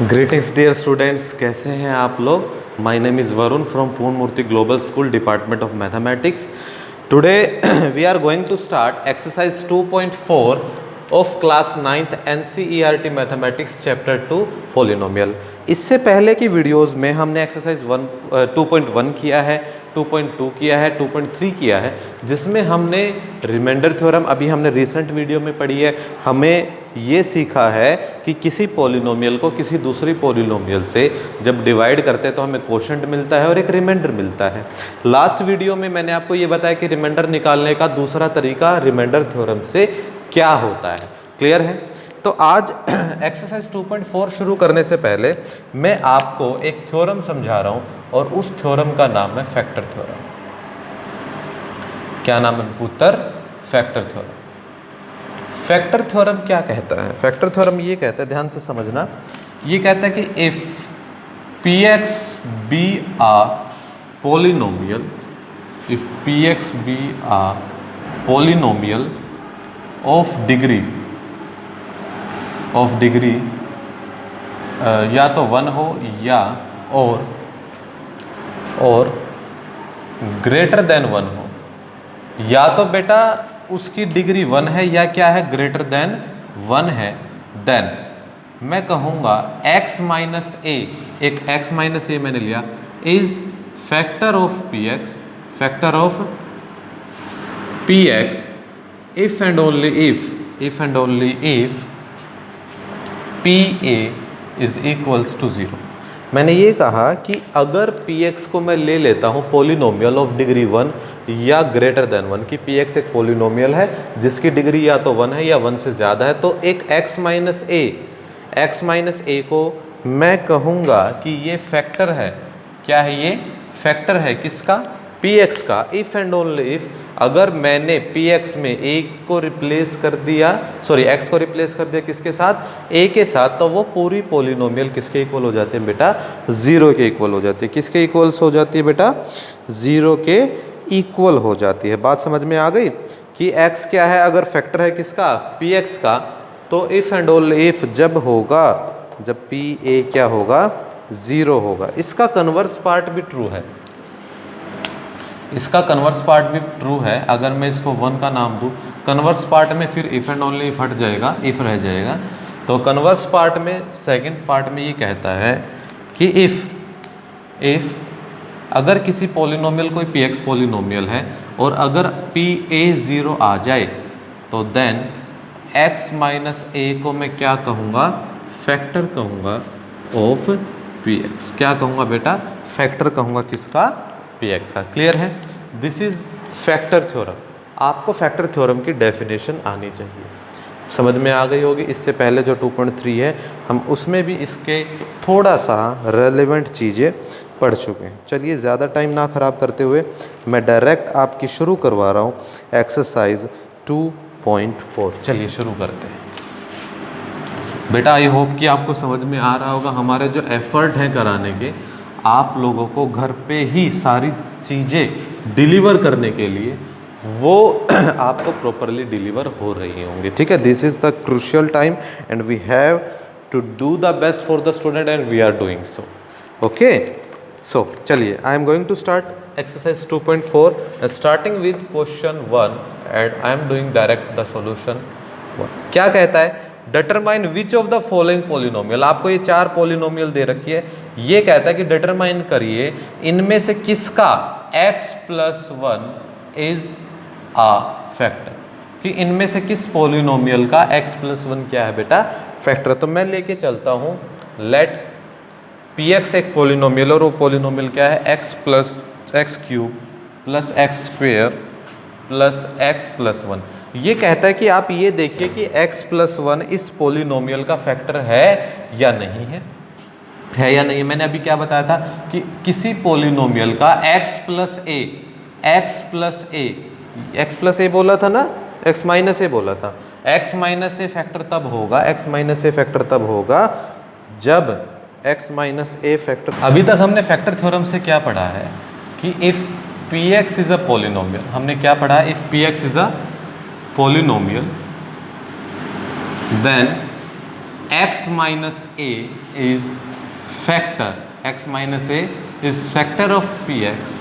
Greetings dear students, कैसे हैं आप लोग। My name is Varun from Purna Murti global school, department of mathematics. Today we are going to start exercise 2.4 of class 9th NCERT mathematics chapter 2 polynomial. इससे पहले की videos में हमने एक्सरसाइज 2.1 किया है, 2.2 किया है, 2.3 किया है, जिसमें हमने रिमाइंडर थ्योरम अभी हमने रिसेंट वीडियो में पढ़ी है। हमें ये सीखा है कि किसी पॉलिनोमियल को किसी दूसरी पॉलिनोमियल से जब डिवाइड करते हैं तो हमें कोशेंट मिलता है और एक रिमाइंडर मिलता है। लास्ट वीडियो में मैंने आपको ये बताया कि रिमाइंडर निकालने का दूसरा तरीका रिमाइंडर थ्योरम से क्या होता है। क्लियर है? तो आज एक्सरसाइज 2.4 शुरू करने से पहले मैं आपको एक थ्योरम समझा रहा हूँ और उस थ्योरम का नाम है फैक्टर थ्योरम। क्या नाम है पुत्र? Factor theorem. फैक्टर थ्योरम क्या कहता है? फैक्टर थ्योरम ये कहता है, ध्यान से समझना, ये कहता है कि if px be a polynomial, if px be a polynomial of degree या तो 1 हो या और ग्रेटर देन 1 हो, या तो बेटा उसकी डिग्री 1 है या क्या है, ग्रेटर देन 1 है, देन मैं कहूँगा x माइनस ए, एक x माइनस ए मैंने लिया, is factor of px, factor of px if and only if pa is equals to 0। मैंने ये कहा कि अगर px को मैं ले लेता हूँ पॉलिनोमियल ऑफ डिग्री 1 या ग्रेटर देन 1, कि px एक पॉलिनोमियल है जिसकी डिग्री या तो 1 है या 1 से ज़्यादा है, तो एक x माइनस ए को मैं कहूँगा कि ये फैक्टर है। क्या है ये? फैक्टर है किसका? px का। इफ़ एंड ओनली इफ़ अगर मैंने px में a को रिप्लेस कर दिया, सॉरी x को रिप्लेस कर दिया किसके साथ? a के साथ, तो वो पूरी पॉलिनोमियल किसके इक्वल हो जाती है बेटा? 0 के इक्वल हो जाती है। किसके इक्वल्स हो जाती है बेटा? 0 के इक्वल हो जाती है। बात समझ में आ गई कि x क्या है? अगर फैक्टर है किसका? px का, तो इफ़ एंड ओनली इफ जब होगा, जब pa क्या होगा? 0 होगा। इसका कन्वर्स पार्ट भी ट्रू है, इसका कन्वर्स पार्ट भी ट्रू है। अगर मैं इसको 1 का नाम दूँ, कन्वर्स पार्ट में फिर इफ़ एंड ओनली इफ हट जाएगा, इफ़ रह जाएगा। तो कन्वर्स पार्ट में, सेकंड पार्ट में ये कहता है कि इफ़ अगर किसी पॉलिनोमियल, कोई px पॉलिनोमियल है और अगर pa 0 आ जाए, तो देन x माइनस ए को मैं क्या कहूँगा? फैक्टर कहूँगा ऑफ px। क्या कहूँगा बेटा? फैक्टर कहूँगा किसका? px का। क्लियर है? This is factor theorem. आपको फैक्टर थ्योरम की डेफिनेशन आनी चाहिए, समझ में आ गई होगी। इससे पहले जो 2.3 है, हम उसमें भी इसके थोड़ा सा रेलेवेंट चीज़ें पढ़ चुके हैं। चलिए ज़्यादा टाइम ना ख़राब करते हुए मैं डायरेक्ट आपकी शुरू करवा रहा हूँ एक्सरसाइज 2.4। चलिए शुरू करते हैं बेटा। आई होप कि आपको समझ में आ रहा होगा। हमारे जो एफर्ट हैं कराने के, आप लोगों को घर पे ही सारी चीज़ें डिलीवर करने के लिए, वो आपको प्रॉपरली डिलीवर हो रही होंगी। ठीक है? This is the crucial time and we have to do the best for the student and we are doing so. Okay, so चलिए, I am going to start exercise 2.4 starting with question 1 and I am doing direct the solution 1। क्या कहता है? Determine which of the following polynomial. आपको ये 4 polynomial दे रखी है। ये कहता है कि डिटरमाइन करिए इनमें से किसका x plus 1 is a factor, कि इनमें से किस पॉलिनोमियल का x प्लस 1 क्या है बेटा? फैक्टर। तो मैं लेके चलता हूँ, लेट px एक पॉलिनोमियल और वो पॉलिनोमियल क्या है? x plus x cube plus x square plus x plus 1। ये कहता है कि आप ये देखिए कि x प्लस 1 इस पॉलिनोमियल का फैक्टर है या नहीं है, है या नहीं। मैंने अभी क्या बताया था कि किसी पॉलिनोमियल का x प्लस ए बोला था ना, x माइनस ए बोला था। x माइनस ए फैक्टर तब होगा, x माइनस ए फैक्टर तब होगा जब x माइनस ए फैक्टर। अभी तक हमने फैक्टर थ्योरम से क्या पढ़ा है कि if px is a polynomial, हमने क्या पढ़ा है? If px is a polynomial then x minus a is factor, x minus a is factor of p x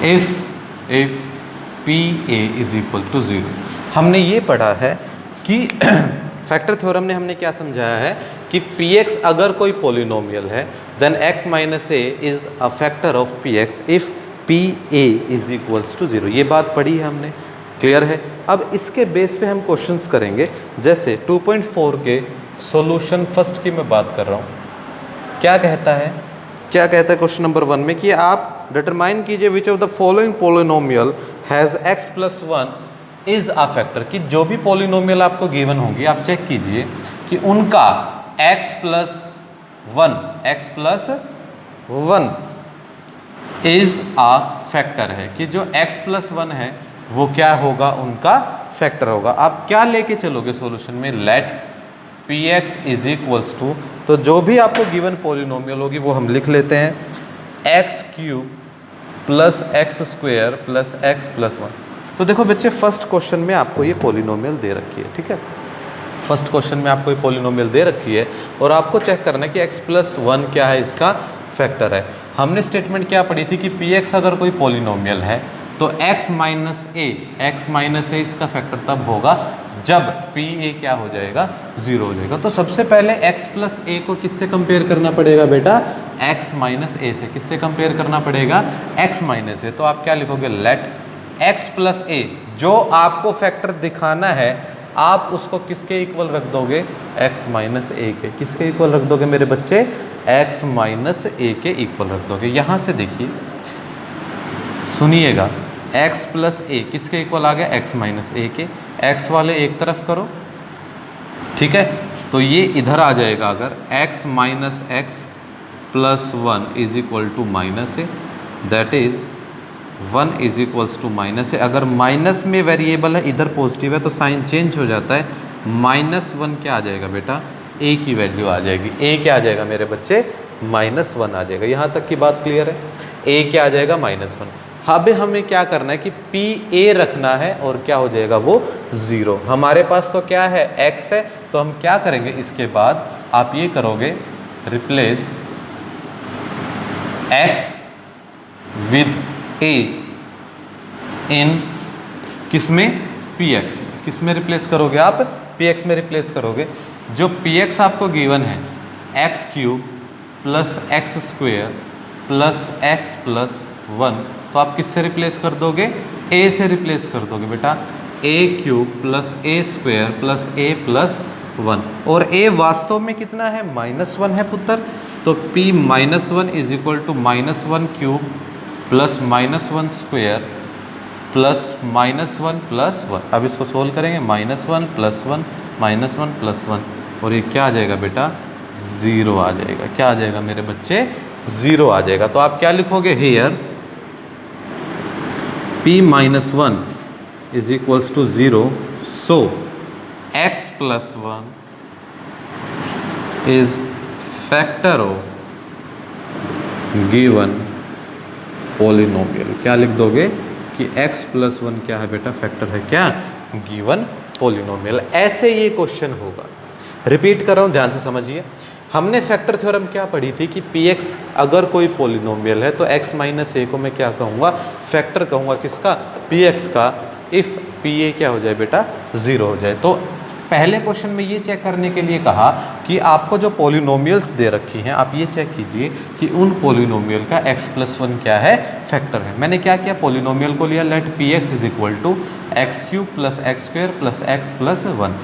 if p a is equal to 0। हमने ये पढ़ा है कि फैक्टर थ्योरम ने हमने क्या समझाया है कि पी एक्स अगर कोई पोलिनोमियल है then x minus a is a factor of p x if p a is equals to 0। ये बात पढ़ी है हमने, क्लियर है। अब इसके बेस पे हम क्वेश्चंस करेंगे, जैसे 2.4 के सॉल्यूशन फर्स्ट की मैं बात कर रहा हूँ। क्या कहता है क्वेश्चन नंबर 1 में कि आप डिटरमाइन कीजिए विच of the following polynomial has x plus 1 is a factor, कि जो भी पोलिनोमियल आपको गिवन होंगी आप चेक कीजिए कि उनका x plus 1 is a factor है, कि जो x प्लस 1 है वो क्या होगा, उनका फैक्टर होगा। आप क्या लेके चलोगे सॉल्यूशन में, let p x is equals to, तो जो भी आपको गिवन पोलिनोमियल होगी वो हम लिख लेते हैं, x cube plus x square plus x plus 1। तो देखो बच्चे, फर्स्ट क्वेश्चन में आपको ये पोलिनोमियल दे रखी है, ठीक है। फर्स्ट क्वेश्चन में आपको ये पोलिनोमियल दे रखी है और आपको चेक करना है कि x प्लस 1 क्या है, इसका फैक्टर है। हमने स्टेटमेंट क्या पढ़ी थी कि पी एक्स अगर कोई पोलिनोमियल है तो x माइनस ए इसका फैक्टर तब होगा जब पी ए क्या हो जाएगा, 0 हो जाएगा। तो सबसे पहले x प्लस ए को किससे कंपेयर करना पड़ेगा बेटा, x माइनस ए से। किससे कंपेयर करना पड़ेगा, x माइनस ए। तो आप क्या लिखोगे, लेट x प्लस ए, जो आपको फैक्टर दिखाना है आप उसको किसके इक्वल रख दोगे, x माइनस ए के। किसके इक्वल रख दोगे मेरे बच्चे, x माइनस ए के इक्वल रख दोगे। यहाँ से देखिए, सुनिएगा, x प्लस ए किसके इक्वल आ गया, x माइनस ए के। x वाले एक तरफ करो, ठीक है, तो ये इधर आ जाएगा। अगर x minus x plus 1 is equal to minus a, that is 1 is equals to minus a. अगर माइनस में वेरिएबल है, इधर पॉजिटिव है, तो साइन चेंज हो जाता है। -1 क्या आ जाएगा बेटा, a की वैल्यू आ जाएगी। a क्या आ जाएगा मेरे बच्चे, -1 आ जाएगा। यहाँ तक की बात क्लियर है, a क्या आ जाएगा, -1। अब हमें क्या करना है कि पी ए रखना है और क्या हो जाएगा वो 0। हमारे पास तो क्या है, x है, तो हम क्या करेंगे, इसके बाद आप ये करोगे, रिप्लेस x विद a इन किसमें, px में। किस में रिप्लेस करोगे आप, px में रिप्लेस करोगे। जो px आपको गिवन है, x cube plus x square plus x plus 1, तो आप किससे रिप्लेस कर दोगे, a से रिप्लेस कर दोगे बेटा, a cube plus a square plus a plus 1। और a वास्तव में कितना है, -1 है पुत्र। तो p -1 is equal to -1 cube plus -1 square plus -1 plus 1। अब इसको सोल्व करेंगे, -1 प्लस 1 -1 प्लस 1, और ये क्या आ जाएगा बेटा, 0 आ जाएगा। क्या आ जाएगा मेरे बच्चे, 0 आ जाएगा। तो आप क्या लिखोगे, here p -1 is equals to 0, so x plus 1 is factor of given polynomial. क्या लिख दोगे कि x प्लस 1 क्या है बेटा, फैक्टर है क्या, गिवन पोलिनोमियल। ऐसे ये क्वेश्चन होगा। रिपीट कर रहा हूँ, ध्यान से समझिए। हमने फैक्टर थ्योरम क्या पढ़ी थी कि px अगर कोई पोलिनोमियल है तो x माइनस ए को मैं क्या कहूँगा, फैक्टर कहूँगा, किसका, px का, इफ़ pa क्या हो जाए बेटा, 0 हो जाए। तो पहले क्वेश्चन में ये चेक करने के लिए कहा कि आपको जो पोलिनोमियल्स दे रखी हैं आप ये चेक कीजिए कि उन पोलिनोमियल का x प्लस 1 क्या है, फैक्टर है। मैंने क्या किया, पोलिनोमियल को लिया, let px is equal to x cube plus x square plus x plus 1।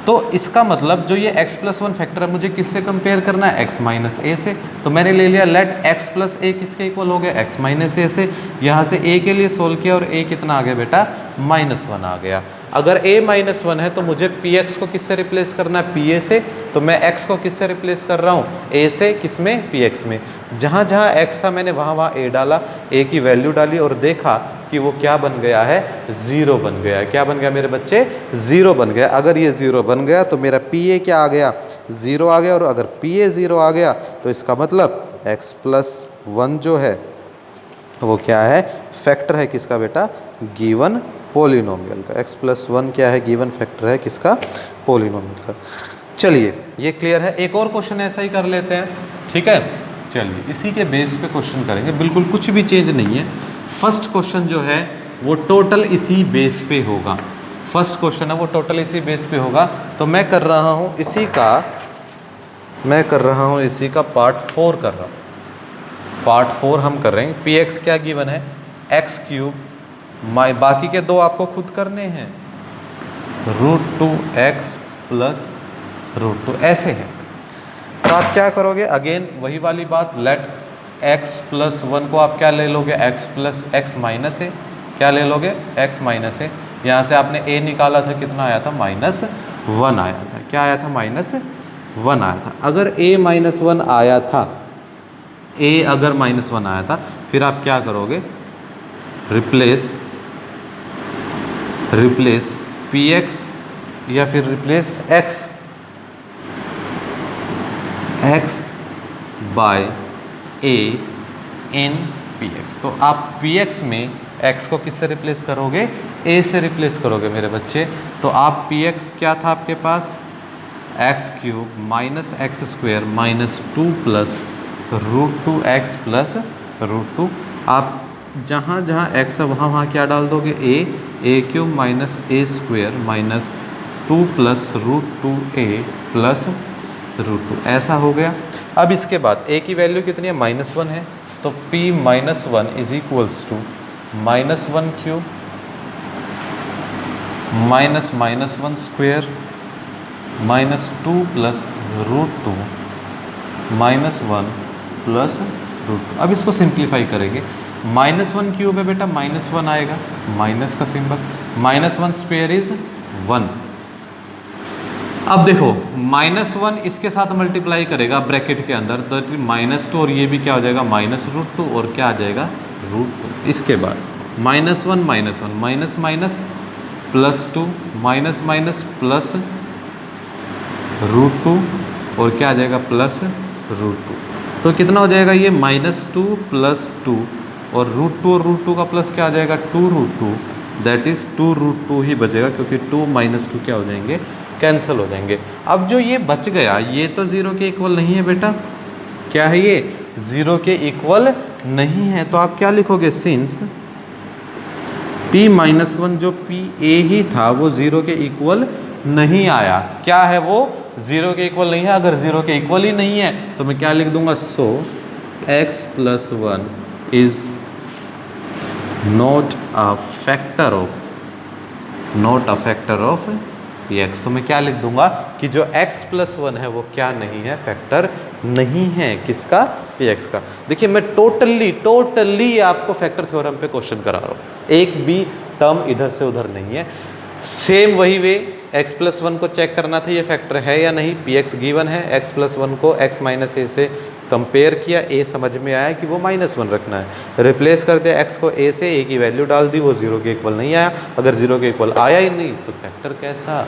तो इसका मतलब जो ये x प्लस 1 फैक्टर है मुझे किससे कंपेयर करना है, x माइनस ए से। तो मैंने ले लिया, लेट x प्लस ए किसके इक्वल हो गया, x माइनस ए से। यहाँ से a के लिए सोल्व किया और a कितना आ गया बेटा, -1 आ गया। अगर a -1 है तो मुझे px को किससे रिप्लेस करना है, pa से। तो मैं x को किससे रिप्लेस कर रहा हूँ, a से। किस में, px में। जहाँ जहाँ x था मैंने वहाँ a डाला, a की वैल्यू डाली और देखा कि वो क्या बन गया है, 0 बन गया है। क्या बन गया मेरे बच्चे, 0 बन गया। अगर ये 0 बन गया तो मेरा pa क्या आ गया, 0 आ गया। और अगर pa 0 आ गया तो इसका मतलब x प्लस 1 जो है वो क्या है, फैक्टर है किसका बेटा, गिवन पोलिनोमियल का। x प्लस 1 क्या है, गिवन फैक्टर है किसका, पोलिनोमियल का। चलिए ये क्लियर है। एक और क्वेश्चन ऐसा ही कर लेते हैं, ठीक है। चलिए इसी के बेस पे क्वेश्चन करेंगे, बिल्कुल कुछ भी चेंज नहीं है। फर्स्ट क्वेश्चन जो है वो टोटल इसी बेस पे होगा। फर्स्ट क्वेश्चन है वो टोटल इसी बेस पे होगा। तो मैं कर रहा हूँ इसी का पार्ट 4 कर रहा हूँ। पार्ट 4 हम कर रहे हैं। पी एक्स क्या गिवन है, एक्स क्यूब, बाकी के दो आपको खुद करने हैं, √2x प्लस √2 ऐसे है। तो आप क्या करोगे, अगेन वही वाली बात, लेट x प्लस 1 को आप क्या ले लोगे, x प्लस x माइनस है, क्या ले लोगे, x माइनस है। यहाँ से आपने a निकाला था, कितना आया था, -1 आया था। क्या आया था, -1 आया था। अगर a -1 आया था, a अगर -1 आया था, फिर आप क्या करोगे, रिप्लेस px या फिर replace x by a in px। तो आप px में x को किससे रिप्लेस करोगे, a से रिप्लेस करोगे मेरे बच्चे। तो आप px क्या था आपके पास, x³ minus x² -2 plus √2x plus √2। आप जहाँ जहाँ x है वहाँ क्या डाल दोगे, a³ minus a² -2 plus √2a plus √2, ऐसा हो गया। अब इसके बाद a की वैल्यू कितनी है, -1 है। तो p -1 is equals to -1³ minus -1² -2 plus √2 -1 plus √2। अब इसको सिंप्लीफाई करेंगे। -1³ है बेटा, -1 आएगा, माइनस का सिंबल, -1² इज 1। अब देखो -1 इसके साथ मल्टीप्लाई करेगा ब्रैकेट के अंदर, तो -2 और ये भी क्या हो जाएगा, -√2 और क्या आ जाएगा, √2। इसके बाद -1 minus minus plus 2 minus minus plus √2 और क्या आ जाएगा, प्लस √2। तो कितना हो जाएगा ये, -2 प्लस 2 और √2 का प्लस क्या आ जाएगा, 2√2, दैट इज 2√2 ही बचेगा, क्योंकि 2 - 2 क्या हो जाएंगे, कैंसिल हो जाएंगे। अब जो ये बच गया ये तो 0 के इक्वल नहीं है बेटा, क्या है ये, 0 के इक्वल नहीं है। तो आप क्या लिखोगे, सिंस p -1 जो pa ही था वो 0 के इक्वल नहीं आया। क्या है वो, 0 के इक्वल नहीं है। अगर 0 के इक्वल ही नहीं है तो मैं क्या लिख दूंगा, सो x + 1 is not a factor of px। तो मैं क्या लिख दूंगा कि जो x + 1 है वो क्या नहीं है, फैक्टर नहीं है, किसका, px का। देखिए मैं टोटली आपको फैक्टर थ्योरम पे क्वेश्चन करा रहा हूँ, एक भी टर्म इधर से उधर नहीं है। सेम वही वे x + 1 को चेक करना था, ये फैक्टर है या नहीं, px गिवन है, x + 1 को x - a से कंपेयर किया, a समझ में आया कि वो -1 रखना है, रिप्लेस कर दिया x को a से, a की वैल्यू डाल दी, वो 0 के इक्वल नहीं आया। अगर 0 के इक्वल आया ही नहीं तो फैक्टर कैसा,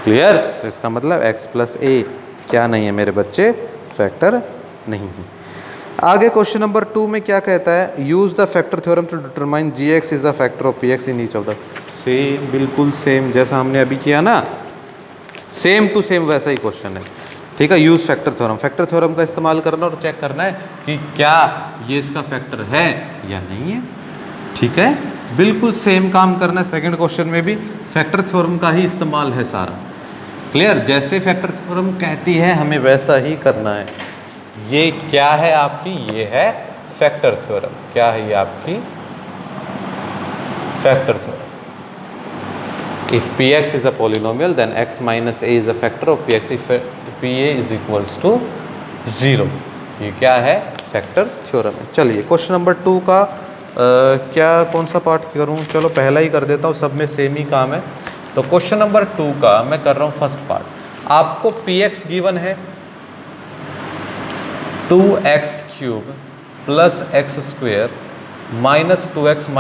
क्लियर। तो इसका मतलब x + a क्या नहीं है मेरे बच्चे, फैक्टर नहीं है। आगे क्वेश्चन नंबर 2 में क्या कहता है, use the factor theorem to determine gx is the factor of px in each of the. Same, बिल्कुल सेम जैसा हमने अभी किया ना, सेम टू सेम वैसा ही क्वेश्चन है, ठीक है। Use factor theorem, factor theorem का इस्तेमाल करना और चेक करना है कि क्या ये इसका फैक्टर है या नहीं है, ठीक है। बिल्कुल सेम काम करना है। सेकंड क्वेश्चन में भी फैक्टर थ्योरम का ही इस्तेमाल है सारा, क्लियर। जैसे फैक्टर थ्योरम कहती है हमें वैसा ही करना है। ये क्या है आपकी, ये है फैक्टर थ्योरम। क्या है ये आपकी, factor theorem. If px is a polynomial then x - a is a factor of px if pa is equals to 0। ये क्या है, फैक्टर थ्योरम है। चलिए क्वेश्चन नंबर 2 का क्या कौन सा पार्ट करूँ, चलो पहला ही कर देता हूँ, सब में सेम ही काम है। तो क्वेश्चन नंबर 2 का मैं कर रहा हूँ फर्स्ट पार्ट। आपको px गिवन है 2x³ plus x² minus 2x -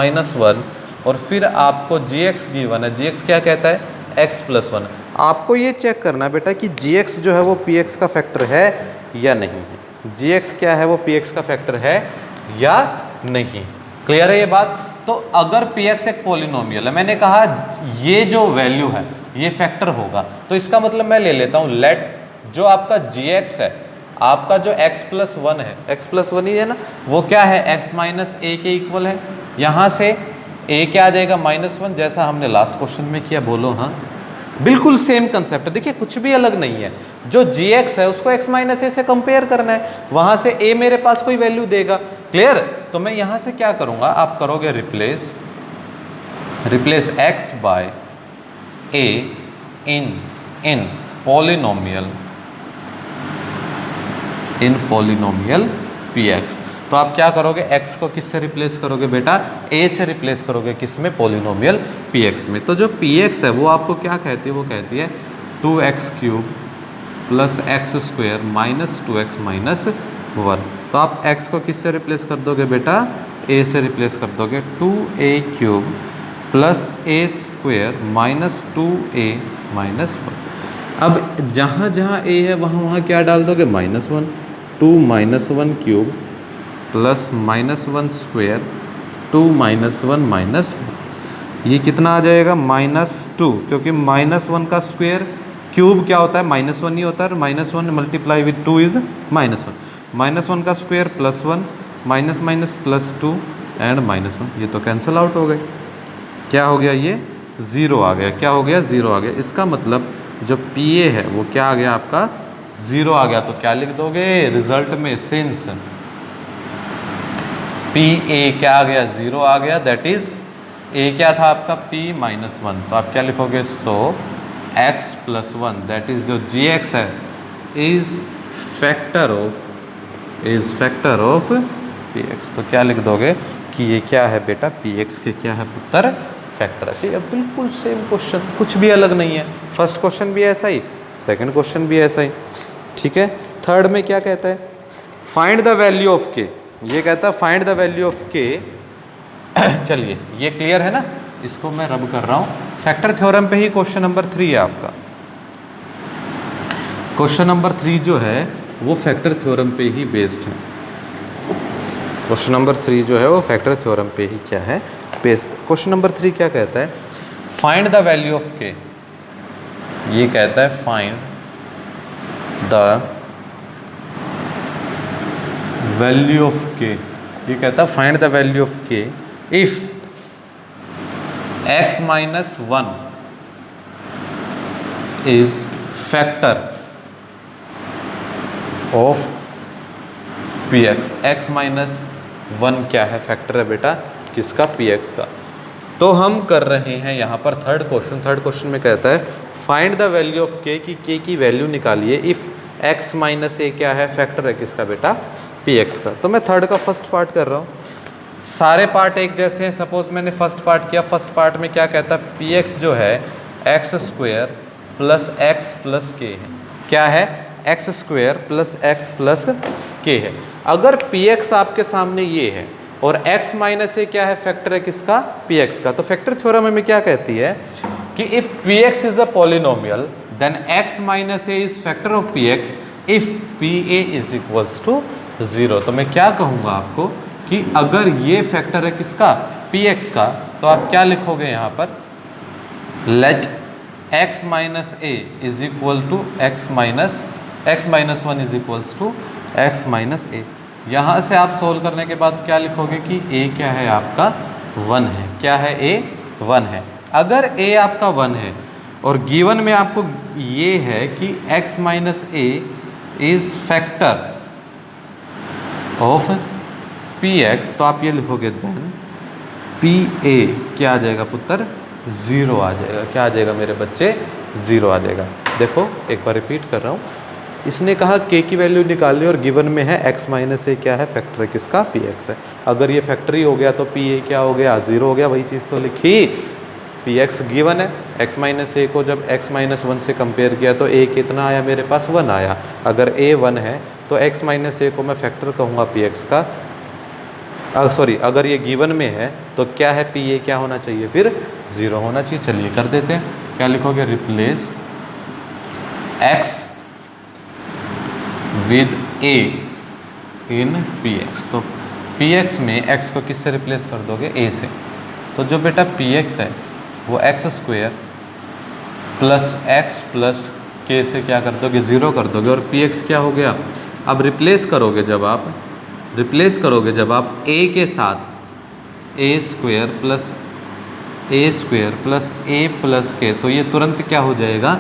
1 और फिर आपको gx गिवन है। gx क्या कहता है, x + 1। आपको ये चेक करना है बेटा कि gx जो है वो px का फैक्टर है या नहीं है। gx क्या है, वो px का फैक्टर है या नहीं, क्लियर है ये बात। तो अगर px एक पॉलिनोमियल है, मैंने कहा ये जो वैल्यू है ये फैक्टर होगा, तो इसका मतलब मैं ले लेता हूँ लेट जो आपका gx है, आपका जो x प्लस वन है, x प्लस वन ही है ना, वो क्या है x माइनस ए के इक्वल है। यहाँ से a क्या आ जाएगा -1, जैसा हमने लास्ट क्वेश्चन में किया। बोलो हाँ, बिल्कुल सेम कंसेप्ट है। देखिए कुछ भी अलग नहीं है, जो gx है उसको x माइनस ए से कंपेयर करना है, वहां से a मेरे पास कोई वैल्यू देगा। क्लियर? तो मैं यहां से क्या करूंगा, आप करोगे replace x by a in polynomial px। तो आप क्या करोगे, x को किससे रिप्लेस करोगे बेटा, a से रिप्लेस करोगे, किसमें, पॉलिनोमियल px में। तो जो px है वो आपको क्या कहती है, वो कहती है 2x³ plus x square minus 2x minus 1। तो आप x को किससे रिप्लेस कर दोगे बेटा, a से रिप्लेस कर दोगे, 2a³ plus a square minus 2a minus 1। अब जहाँ जहाँ a है वहाँ क्या डाल दोगे, -1, 2 - 1³ प्लस -1 स्क्वायर 2 - 1 माइनस 1। ये कितना आ जाएगा, -2, क्योंकि -1 का स्क्वायर क्यूब क्या होता है, -1 ही होता है। -1 मल्टीप्लाई विथ 2 इज -1, -1 का स्क्वायर +1, माइनस माइनस +2 एंड -1। ये तो कैंसिल आउट हो गए। क्या हो गया, ये 0 आ गया। क्या हो गया, 0 आ गया। इसका मतलब जो PA है वो क्या आ गया, आपका 0 आ गया। तो क्या लिख दोगे रिजल्ट में, सिंस PA क्या आ गया, 0 आ गया, दैट इज A क्या था आपका, P-1। तो आप क्या लिखोगे, सो x + 1 दैट इज जो gx है इज फैक्टर ऑफ px। तो क्या लिख दोगे कि ये क्या है बेटा, px के क्या है पुत्र, फैक्टर है। ठीक है, बिल्कुल सेम क्वेश्चन, कुछ भी अलग नहीं है। फर्स्ट क्वेश्चन भी ऐसा ही, सेकंड क्वेश्चन भी ऐसा ही। ठीक है, थर्ड में क्या कहता है, find the value of k। ये कहता है find the value of k। चलिए ये क्लियर है ना, इसको मैं रब कर रहा हूँ। फैक्टर थ्योरम पे ही क्वेश्चन नंबर 3 है आपका। क्वेश्चन नंबर 3 जो है वो फैक्टर थ्योरम पे ही बेस्ड है। क्वेश्चन नंबर 3 जो है वो फैक्टर थ्योरम पे ही क्या है, बेस्ड। क्वेश्चन नंबर 3 क्या कहता है, find the value of k। ये कहता है find the value of k। ये कहता है find the value of k if x - 1 is factor of px। x - 1 क्या है, फैक्टर है बेटा किसका, px का। तो हम कर रहे हैं यहाँ पर थर्ड क्वेश्चन में कहता है find the value of k, की k की वैल्यू निकालिए इफ x - a क्या है, फैक्टर है किसका बेटा, px का। तो मैं थर्ड का फर्स्ट पार्ट कर रहा हूँ। सारे पार्ट एक जैसे हैं। सपोज मैंने फर्स्ट पार्ट किया, फर्स्ट पार्ट में क्या कहता है, px जो है x² plus x plus k है। क्या है, x² plus x plus k है। अगर px आपके सामने ये है और x - a क्या है, फैक्टर है किसका, px का। तो फैक्टर थ्योरम में क्या कहती है कि if px is a polynomial then x - a is factor of px if pa is equals to 0। तो मैं क्या कहूँगा आपको कि अगर ये फैक्टर है किसका, px का, तो आप क्या लिखोगे यहाँ पर, let x - a is equal to x - 1 is equals to x - a। यहाँ से आप सोल्व करने के बाद क्या लिखोगे कि a क्या है आपका 1 है। क्या है, a 1 है। अगर a आपका 1 है और गिवन में आपको ये है कि x - a is factor of px, तो आप ये लिखोगे देन pa क्या आ जाएगा पुत्र, 0 आ जाएगा। क्या आ जाएगा मेरे बच्चे, 0 आ जाएगा। देखो एक बार रिपीट कर रहा हूँ, इसने कहा k की वैल्यू निकालनी और गिवन में है x - a क्या है, फैक्टर है किसका, px है। अगर ये फैक्टरी हो गया तो pa क्या हो गया, 0 हो गया। वही चीज़ तो लिखी, px गिवन है, x - a को जब x - 1 से कंपेयर किया तो a कितना आया मेरे पास, 1 आया। अगर a 1 है तो x - a को मैं फैक्टर कहूँगा px का। सॉरी, अगर ये गिवन में है तो क्या है, pa क्या होना चाहिए, फिर 0 होना चाहिए। चलिए कर देते हैं। क्या लिखोगे, replace x with a in px। तो px में x को किससे रिप्लेस कर दोगे, a से। तो जो बेटा px है वो x² प्लस x प्लस के से क्या कर दोगे 0 कर दोगे और पी एक्स क्या हो गया। अब रिप्लेस करोगे जब आप a के साथ a square plus a plus के, तो ये तुरंत क्या हो जाएगा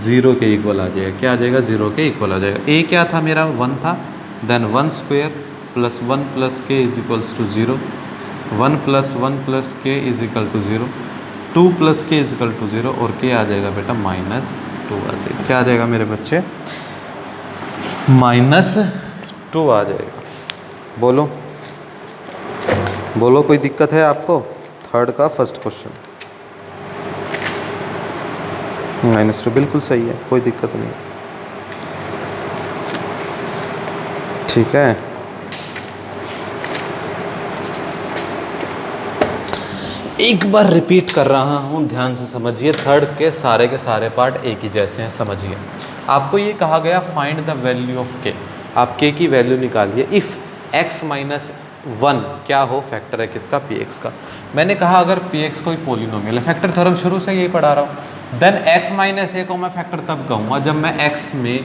0 के इक्वल आ जाएगा। क्या आ जाएगा 0 के इक्वल आ जाएगा। a क्या था मेरा 1 था, देन 1 स्क्वायर प्लस 1 प्लस के इज इक्वल्स टू 0, 1 प्लस के इज इक्वल टू 0, 2 प्लस के इज इक्वल टू 0 और के आ जाएगा बेटा -2 आ जाएगा। क्या आ जाएगा मेरे बच्चे -2 आ जाएगा। बोलो कोई दिक्कत है आपको? थर्ड का फर्स्ट क्वेश्चन -2 बिल्कुल सही है, कोई दिक्कत नहीं। ठीक है, एक बार रिपीट कर रहा हूँ, ध्यान से समझिए। थर्ड के सारे पार्ट एक ही जैसे हैं, समझिए। आपको ये कहा गया फाइंड द वैल्यू ऑफ के, आप के की वैल्यू निकालिए इफ़ x - 1 क्या हो, फैक्टर है किसका px का। मैंने कहा अगर px कोई पोलिनोमियल है, फैक्टर थ्योरम शुरू से यही पढ़ा रहा हूँ। देन x - a को मैं फैक्टर तब कहूँगा जब मैं x में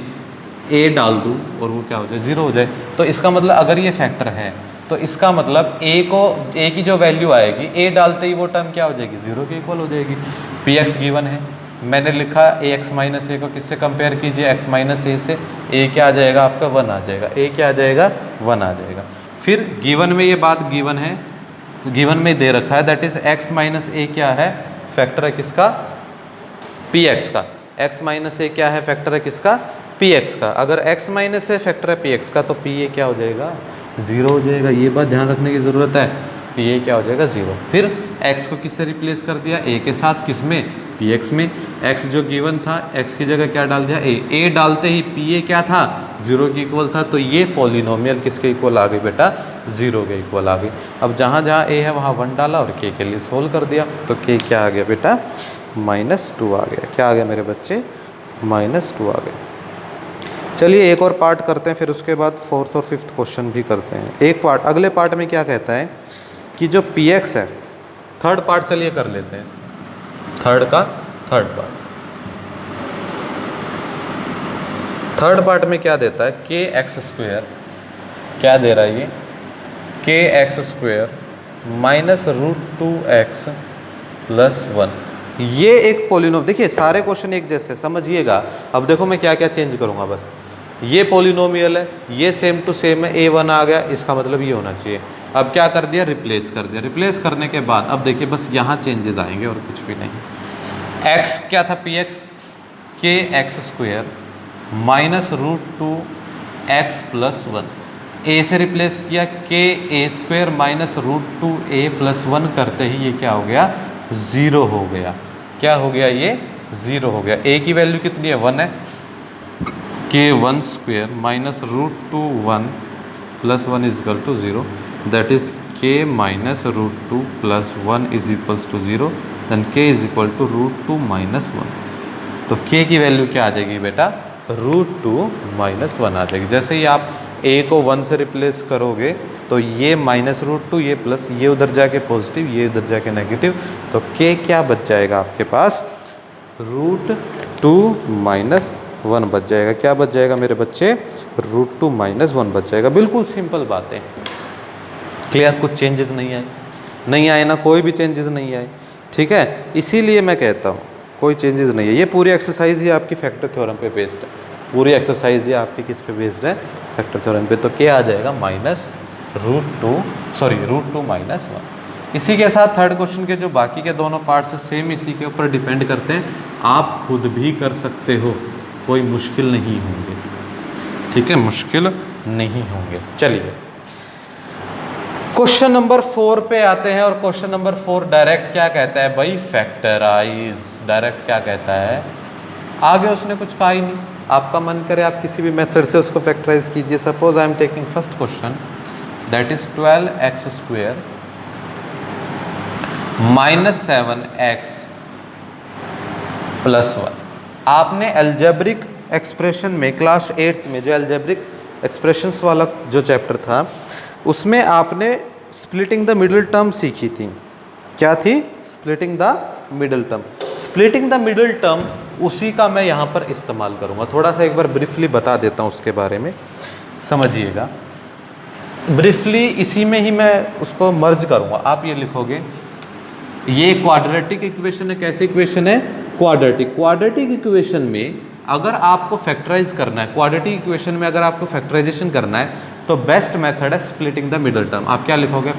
a डाल दूँ और वो क्या हो जाए 0 हो जाए। तो इसका मतलब अगर ये फैक्टर है तो इसका मतलब a की जो वैल्यू आएगी a डालते ही वो टर्म क्या हो जाएगी 0 के इक्वल हो जाएगी। px गिवन है, मैंने लिखा ax - a को किससे कंपेयर कीजिए x - a से, a क्या आ जाएगा आपका 1 आ जाएगा, a क्या आ जाएगा 1 आ जाएगा। फिर गिवन में ये बात गिवन है, गिवन में दे रखा है दैट इज x - a क्या है, फैक्टर है किसका px का। x - a क्या है, फैक्टर है किसका px का। अगर x - a फैक्टर है px का तो pa क्या हो जाएगा 0 हो जाएगा। ये बात ध्यान रखने की ज़रूरत है, pa क्या हो जाएगा 0। फिर x को किससे रिप्लेस कर दिया a के साथ, किसमें px में। x जो गिवन था x की जगह क्या डाल दिया a डालते ही pa क्या था 0 के इक्वल था। तो ये पॉलिनोमियल किसके इक्वल आ गई बेटा 0 के इक्वल आ गई। अब जहाँ जहाँ a है वहाँ 1 डाला और k के लिए सोल्व कर दिया तो k क्या आ गया बेटा -2 आ गया। क्या आ गया मेरे बच्चे -2 आ गया। चलिए एक और पार्ट करते हैं, फिर उसके बाद 4th और 5th क्वेश्चन भी करते हैं। एक पार्ट अगले पार्ट में क्या कहता है कि जो px है, थर्ड पार्ट चलिए कर लेते हैं इसका। थर्ड पार्ट में क्या देता है kx², क्या दे रहा है ये kx² -√2x + 1। ये एक पोलिनोमियल, देखिए सारे क्वेश्चन एक जैसे समझिएगा। अब देखो मैं क्या क्या चेंज करूँगा, बस ये पोलिनोमियल है, ये सेम टू सेम है, a1 आ गया, इसका मतलब ये होना चाहिए। अब क्या कर दिया रिप्लेस कर दिया। रिप्लेस करने के बाद अब देखिए बस यहाँ चेंजेस आएंगे और कुछ भी नहीं। x क्या था px kx² -√2x + 1, a से रिप्लेस किया ka² -√2a + 1 करते ही ये क्या हो गया 0 हो गया। क्या हो गया ये 0 हो गया। a की वैल्यू कितनी है 1 है, k1² -√2 1 + 1 = 0, that is k -√2 + 1 = 0, then k √2 - 1। तो k की वैल्यू क्या आ जाएगी बेटा √2 - 1 आ जाएगी। जैसे ही आप a को 1 से रिप्लेस करोगे तो ये -√2 ये प्लस, ये उधर जाके पॉजिटिव, ये उधर जाके नेगेटिव, तो k क्या बच जाएगा आपके पास √2 - 1 बच जाएगा। क्या बच जाएगा मेरे बच्चे √2 - 1 बच जाएगा। बिल्कुल सिंपल बात है, क्लियर। कुछ चेंजेस नहीं आए ना, कोई भी चेंजेस नहीं आए, ठीक है। इसीलिए मैं कहता हूँ कोई चेंजेस नहीं है। ये पूरी एक्सरसाइज ही आपकी फैक्टर थ्योरम पे बेस्ड है, पूरी एक्सरसाइज ही आपकी किस पे बेस्ड है फैक्टर थ्योरम पे। तो क्या आ जाएगा -√2 - 1। इसी के साथ थर्ड क्वेश्चन के जो बाकी के दोनों पार्ट्स हैं सेम इसी के ऊपर डिपेंड करते हैं। आप खुद भी कर सकते हो, कोई मुश्किल नहीं होंगे, ठीक है, मुश्किल नहीं होंगे। चलिए क्वेश्चन नंबर 4 पे आते हैं, और क्वेश्चन नंबर 4 डायरेक्ट क्या कहता है भाई फैक्टराइज। डायरेक्ट क्या कहता है, आगे उसने कुछ कहा ही नहीं। आपका मन करे आप किसी भी मेथड से उसको फैक्टराइज कीजिए। Suppose I am taking first question that is 12x² -7x + 1। आपने अलजेब्रिक एक्सप्रेशन में क्लास 8th में जो अलजेब्रिक एक्सप्रेशंस वाला जो चैप्टर था उसमें आपने स्प्लिटिंग द मिडिल टर्म सीखी थी। क्या थी? Splitting the middle term. Splitting the middle term उसी का मैं यहाँ पर इस्तेमाल करूँगा। थोड़ा सा एक बार ब्रीफली बता देता हूँ उसके बारे में, समझिएगा। ब्रीफली इसी में ही मैं उसको मर्ज करूँगा। आप ये लिखोगे, ये क्वाड्रेटिक इक्वेशन है। कैसी इक्वेशन है? क्वाड्रेटिक। क्वाड्रेटिक इक्वेशन में अगर आपको फैक्टराइज करना है, क्वाड्रेटिक इक्वेशन में अगर आपको फैक्टराइजेशन करना है तो बेस्ट मेथड है स्प्लिटिंग द मिडिल टर्म। आप क्या लिखोगे?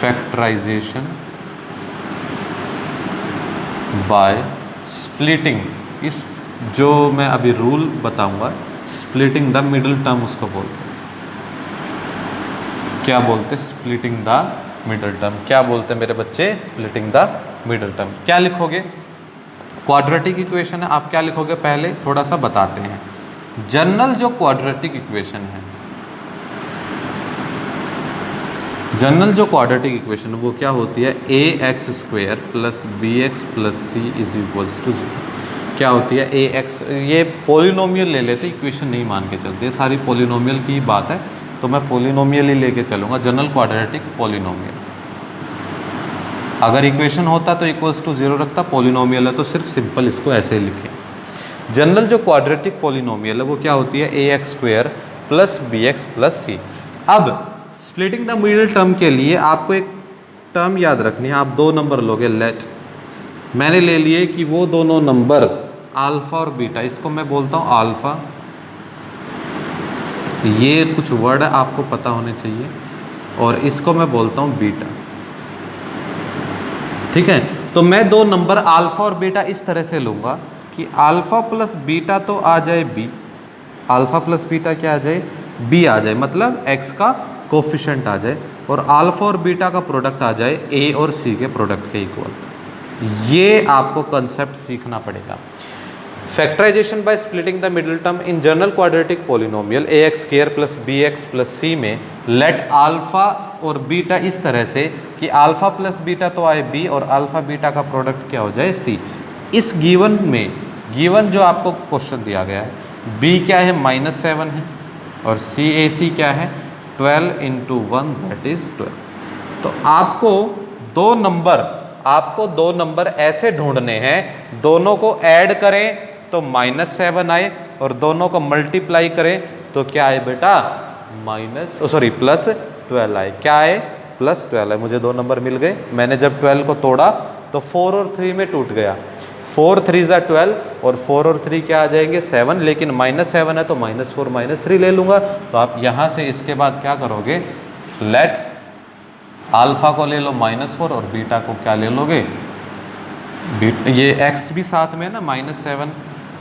फैक्टराइजेशन बाय स्प्लिटिंग, इस जो मैं अभी रूल बताऊंगा, स्प्लिटिंग द मिडिल टर्म उसको बोलते हैं। क्या बोलते हैं? Splitting the middle term. क्या बोलते हैं मेरे बच्चे? Splitting the middle term. क्या लिखोगे? क्वाड्रेटिक इक्वेशन है, आप क्या लिखोगे? पहले थोड़ा सा बताते हैं। जनरल जो क्वाड्रेटिक इक्वेशन है, जनरल जो क्वाड्रेटिक इक्वेशन वो क्या होती है? A x square plus b x plus c is equals to 0। क्या होती है? ए एक्स, ये पोलिनोमियल ले लेते, इक्वेशन नहीं मान के चलते, सारी पोलिनोमियल की बात है, तो मैं पोलिनोमियल ही लेके चलूँगा। जनरल क्वाड्रेटिक पोलिनोमियल, अगर इक्वेशन होता तो इक्वल्स टू 0 रखता, पोलिनोमियल है तो सिर्फ सिंपल इसको ऐसे ही लिखें। जनरल जो क्वाड्रेटिक पोलिनोमियल है वो क्या होती है? A x square plus b x plus c. अब स्प्लिटिंग द मिडिल टर्म के लिए आपको एक टर्म याद रखनी है। आप दो नंबर लोगे, लेट, मैंने ले लिए कि वो दोनों नंबर अल्फा और बीटा, इसको मैं बोलता हूँ अल्फा, ये कुछ वर्ड आपको पता होने चाहिए, और इसको मैं बोलता हूँ बीटा। ठीक है, तो मैं दो नंबर अल्फा और बीटा इस तरह से लूँगा कि अल्फा प्लस बीटा तो आ जाए बी, अल्फा प्लस बीटा क्या आ जाए? बी आ जाए, मतलब एक्स का कोफिशिएंट आ जाए, और अल्फा और बीटा का प्रोडक्ट आ जाए ए और सी के प्रोडक्ट के इक्वल। ये आपको कंसेप्ट सीखना पड़ेगा। Factorisation by splitting the middle term in general quadratic polynomial a x square plus b x plus c में लेट अल्फा और बीटा इस तरह से कि अल्फा प्लस बीटा तो आए बी और अल्फा बीटा का प्रोडक्ट क्या हो जाए? सी। इस गिवन में, गिवन जो आपको क्वेश्चन दिया गया है, बी क्या है? -7 है, और सी ए सी क्या है? 12 × 1 दैट इज 12। तो आपको दो नंबर ऐसे ढूंढने हैं, दोनों को ऐड करें तो -7 आए, और दोनों को मल्टीप्लाई करें तो क्या आए बेटा? +12 आए। क्या आए? +12 आए। मुझे दो नंबर मिल गए। मैंने जब 12 को तोड़ा तो 4 और 3 में टूट गया। 4 3 = 12, और 4 और 3 क्या आ जाएंगे? 7, लेकिन -7 है तो -4 -3 ले लूँगा। तो आप यहाँ से इसके बाद क्या करोगे? लेट अल्फा को ले लो -4 और बीटा को क्या ले लोगे? ये x भी साथ में है ना, -7।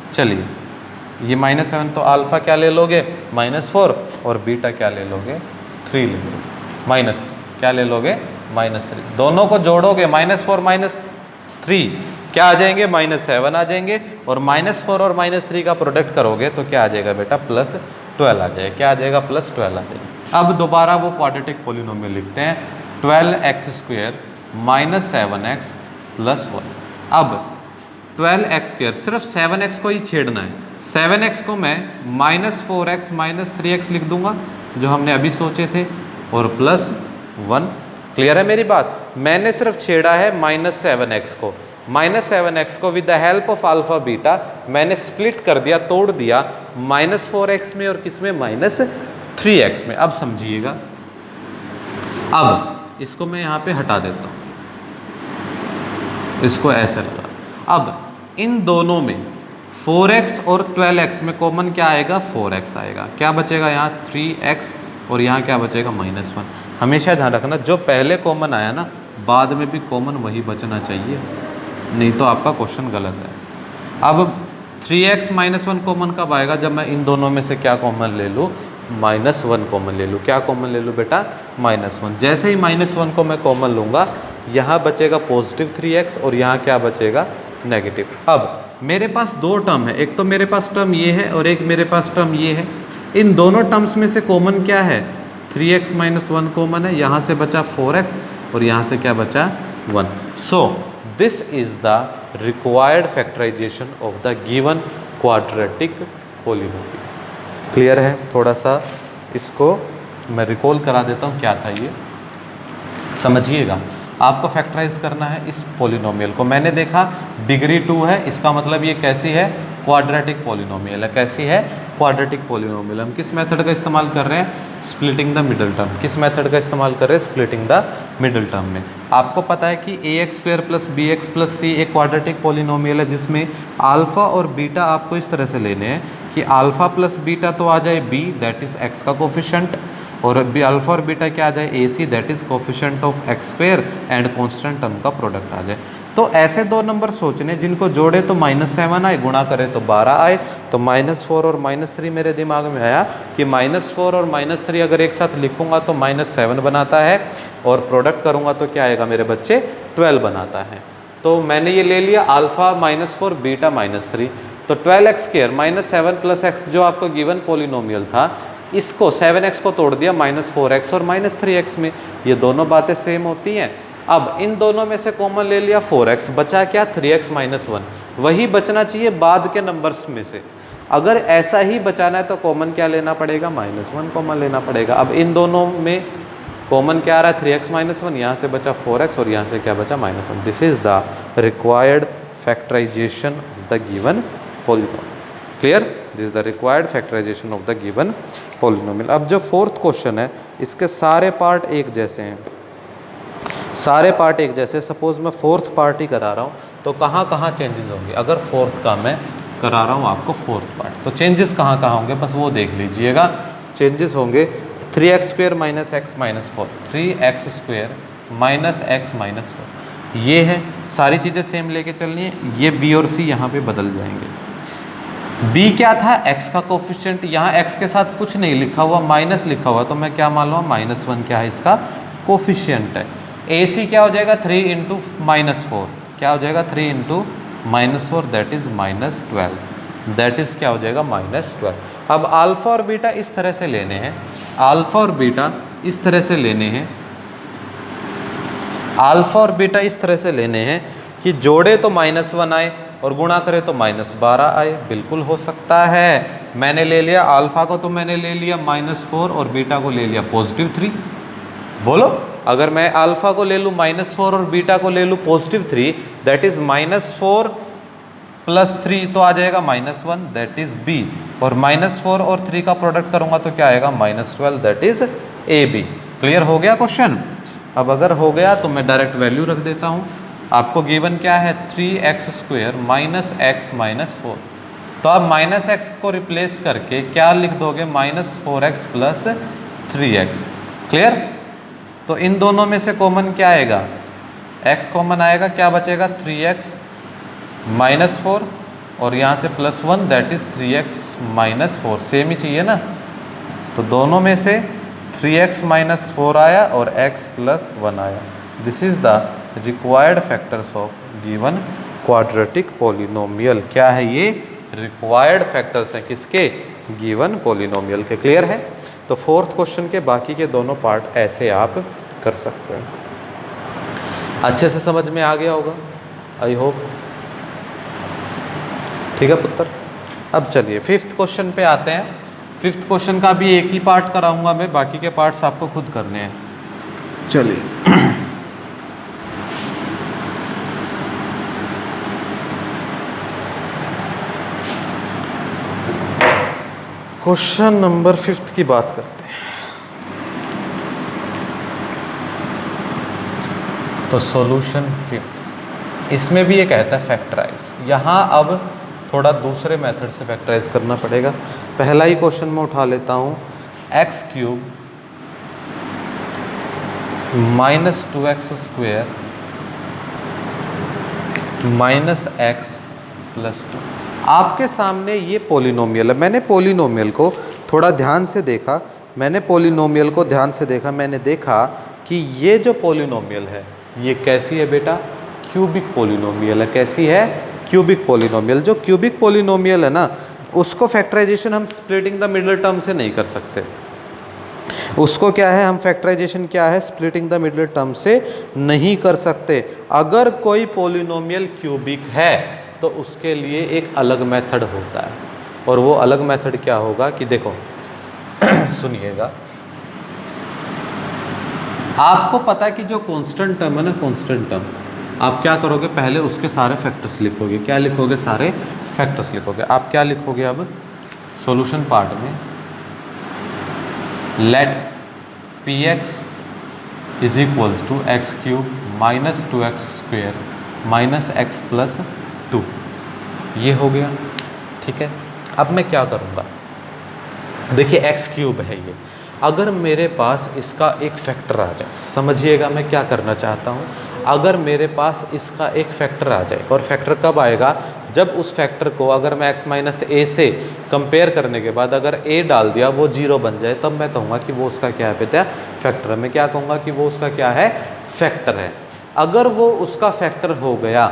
चलिए, ये -7 तो अल्फा क्या ले लोगे? -4, और बीटा क्या ले लोगे? 3 ले लोगे, -3। क्या ले लोगे? -3। दोनों को जोड़ोगे, -4 -3 क्या आ जाएंगे? -7 आ जाएंगे, और -4 और -3 का प्रोडक्ट करोगे तो क्या आ जाएगा बेटा? +12 आ जाएगा। क्या आ जाएगा? +12 आ जाएगा। अब दोबारा वो क्वाड्रेटिक पोलिनोमियल लिखते हैं, 12x² - 7x + 1। अब 12x², सिर्फ 7x को ही छेड़ना है। 7x को मैं -4x - 3x लिख दूंगा, जो हमने अभी सोचे थे, और +1। क्लियर है मेरी बात? मैंने सिर्फ छेड़ा है -7x को। -7x को with the help of alpha beta मैंने स्प्लिट कर दिया, तोड़ दिया, -4x में और किस में? -3x में। अब समझिएगा, अब इसको मैं यहाँ पे हटा देता हूँ, इसको ऐसे लगा। अब इन दोनों में 4x और 12x में कॉमन क्या आएगा? 4x आएगा। क्या बचेगा यहाँ? 3x, और यहाँ क्या बचेगा? -1। हमेशा ध्यान रखना, जो पहले कॉमन आया ना, बाद में भी कॉमन वही बचना चाहिए, नहीं तो आपका क्वेश्चन गलत है। अब 3x -1 कॉमन कब आएगा? जब मैं इन दोनों में से क्या कॉमन ले लूँ? -1 कॉमन ले लूँ। क्या कॉमन ले लूँ बेटा? -1। जैसे ही -1 को मैं कॉमन लूँगा, यहाँ बचेगा पॉजिटिव 3x, और यहाँ क्या बचेगा? नेगेटिव। अब मेरे पास दो टर्म है, एक तो मेरे पास टर्म ये है और एक मेरे पास टर्म ये है। इन दोनों टर्म्स में से कॉमन क्या है? 3x - 1 कॉमन है, यहाँ से बचा 4x, और यहाँ से क्या बचा? 1। So this is the required factorisation of the given quadratic polynomial. Clear है? थोड़ा सा इसको मैं रिकॉल करा देता हूँ, क्या था ये, समझिएगा। आपको फैक्टराइज करना है इस पॉलिनोमियल को। मैंने देखा डिग्री 2 है, इसका मतलब ये कैसी है, क्वाड्रेटिक पॉलिनोमियल है। कैसी है, क्वाड्रेटिक पॉलिनोमियल। हम किस मेथड का इस्तेमाल कर रहे हैं, स्प्लिटिंग द मिडिल टर्म। किस मेथड का इस्तेमाल कर रहे हैं, स्प्लिटिंग द मिडिल टर्म में। आपको पता है कि ax² + bx + c एक क्वाड्रेटिक पॉलिनोमियल है जिसमें अल्फा और बीटा आपको इस तरह से लेने हैं कि अल्फा प्लस बीटा तो आ जाए b, दैट इज x का कोफिशिएंट, और अल्फा और बीटा क्या आ जाए, ac, that is coefficient of x² and constant term का प्रोडक्ट आ जाए। तो ऐसे दो नंबर सोचने जिनको जोड़े तो -7 आए, गुणा करे तो 12 आए। तो -4 और -3 मेरे दिमाग में आया कि -4 और -3 अगर एक साथ लिखूंगा तो -7 बनाता है, और प्रोडक्ट करूंगा तो क्या आएगा मेरे बच्चे, 12 बनाता है। तो मैंने ये ले लिया अल्फा -4 बीटा -3, तो 12x² -7 + x जो आपको गिवन पॉलिनोमियल था, इसको 7x को तोड़ दिया -4x और -3x में। ये दोनों बातें सेम होती हैं। अब इन दोनों में से कॉमन ले लिया 4x, बचा क्या 3x - 1। वही बचना चाहिए बाद के नंबर्स में से। अगर ऐसा ही बचाना है तो कॉमन क्या लेना पड़ेगा, -1 कॉमन लेना पड़ेगा। अब इन दोनों में कॉमन क्या आ रहा है, 3x - 1, यहाँ से बचा 4x और यहाँ से क्या बचा -1। This is the required factorisation of the given polynomial. Clear, this is the required factorisation of the given polynomial. अब जो फोर्थ क्वेश्चन है, इसके सारे पार्ट एक जैसे हैं, सारे पार्ट एक जैसे। सपोज मैं फोर्थ पार्ट ही करा रहा हूँ तो कहाँ कहाँ चेंजेस होंगे। अगर फोर्थ का मैं करा रहा हूँ आपको फोर्थ पार्ट, तो चेंजेस कहाँ कहाँ होंगे बस वो देख लीजिएगा। चेंजेस होंगे 3x² - x - 4, 3x² - x - 4, ये है। सारी चीज़ें सेम लेके चलनी है। ये b और c यहाँ पे बदल जाएंगे। b क्या था, x का कोफिशिएंट, यहाँ x के साथ कुछ नहीं लिखा हुआ, माइनस लिखा हुआ, तो मैं क्या मान लूँ, -1 क्या है इसका कोफिशिएंट है। AC क्या हो जाएगा, 3 × -4, क्या हो जाएगा 3 × -4, दैट इज -12, दैट इज क्या हो जाएगा -12। अब अल्फा और बीटा इस तरह से लेने हैं, अल्फा और बीटा इस तरह से लेने हैं, अल्फा और बीटा इस तरह से लेने हैं कि जोड़े तो -1 आए और गुणा करे तो -12 आए। बिल्कुल हो सकता है। मैंने ले लिया अल्फा को, तो मैंने ले लिया -4 और बीटा को ले लिया +3। बोलो, अगर मैं अल्फा को ले लूँ -4 और बीटा को ले लूँ +3, दैट इज -4 + 3 तो आ जाएगा -1, दैट इज b, और -4 और 3 का प्रोडक्ट करूंगा तो क्या आएगा -12, दैट इज ab। क्लियर हो गया क्वेश्चन। अब अगर हो गया तो मैं डायरेक्ट वैल्यू रख देता हूँ। आपको गिवन क्या है, 3x² - x - 4, तो आप -x को रिप्लेस करके क्या लिख दोगे, -4x + 3x। क्लियर। तो इन दोनों में से कॉमन क्या आएगा, x कॉमन आएगा, क्या बचेगा 3x - 4 और यहाँ से +1, दैट इज 3x - 4, सेम ही चाहिए ना। तो दोनों में से 3x - 4 आया और x + 1 आया। This is the required factors of given quadratic polynomial. क्या है ये, रिक्वायर्ड फैक्टर्स हैं किसके, गिवन पॉलिनोमियल के। क्लियर है। तो फोर्थ क्वेश्चन के बाकी के दोनों पार्ट ऐसे आप कर सकते हैं। अच्छे से समझ में आ गया होगा, आई होप। ठीक है पुत्र। अब चलिए फिफ्थ क्वेश्चन पे आते हैं। फिफ्थ क्वेश्चन का भी एक ही पार्ट कराऊंगा मैं, बाकी के पार्ट्स आपको खुद करने हैं। चलिए क्वेश्चन नंबर 5 की बात करते हैं। तो सॉल्यूशन 5, इसमें भी ये कहता है फैक्टराइज। यहाँ अब थोड़ा दूसरे मेथड से फैक्टराइज करना पड़ेगा। पहला ही क्वेश्चन में उठा लेता हूँ, x³ - 2x² - x + 2। आपके सामने ये पॉलिनोमियल है। मैंने पॉलिनोमियल को थोड़ा ध्यान से देखा, मैंने देखा कि ये जो पॉलिनोमियल है ये कैसी है बेटा, क्यूबिक पॉलिनोमियल है। कैसी है, क्यूबिक पॉलिनोमियल। जो क्यूबिक पॉलिनोमियल है ना, उसको फैक्टराइजेशन हम स्प्लिटिंग द मिडिल टर्म से नहीं कर सकते। उसको क्या है, हम फैक्टराइजेशन क्या है, स्प्लिटिंग द मिडिल टर्म से नहीं कर सकते। अगर कोई पॉलिनोमियल क्यूबिक है तो उसके लिए एक अलग मेथड होता है, और वो अलग मेथड क्या होगा कि देखो सुनिएगा, आपको पता है कि जो कांस्टेंट टर्म है ना, कांस्टेंट टर्म, आप क्या करोगे, पहले उसके सारे फैक्टर्स लिखोगे। क्या लिखोगे? सारे फैक्टर्स लिखोगे। आप क्या लिखोगे अब सॉल्यूशन पार्ट में, let p x is equals to x cube minus 2x square minus x plus 2, ये हो गया। ठीक है, अब मैं क्या करूँगा, देखिए एक्स क्यूब है ये, अगर मेरे पास इसका एक फैक्टर आ जाए, समझिएगा मैं क्या करना चाहता हूँ, अगर मेरे पास इसका एक फैक्टर आ जाए, और फैक्टर कब आएगा, जब उस फैक्टर को अगर मैं x माइनस ए से कंपेयर करने के बाद अगर a डाल दिया वो 0 बन जाए, तब मैं कहूँगा कि वो उसका क्या है बेटा, फैक्टर है। मैं क्या कहूँगा कि वो उसका क्या है, फैक्टर है। अगर वो उसका फैक्टर हो गया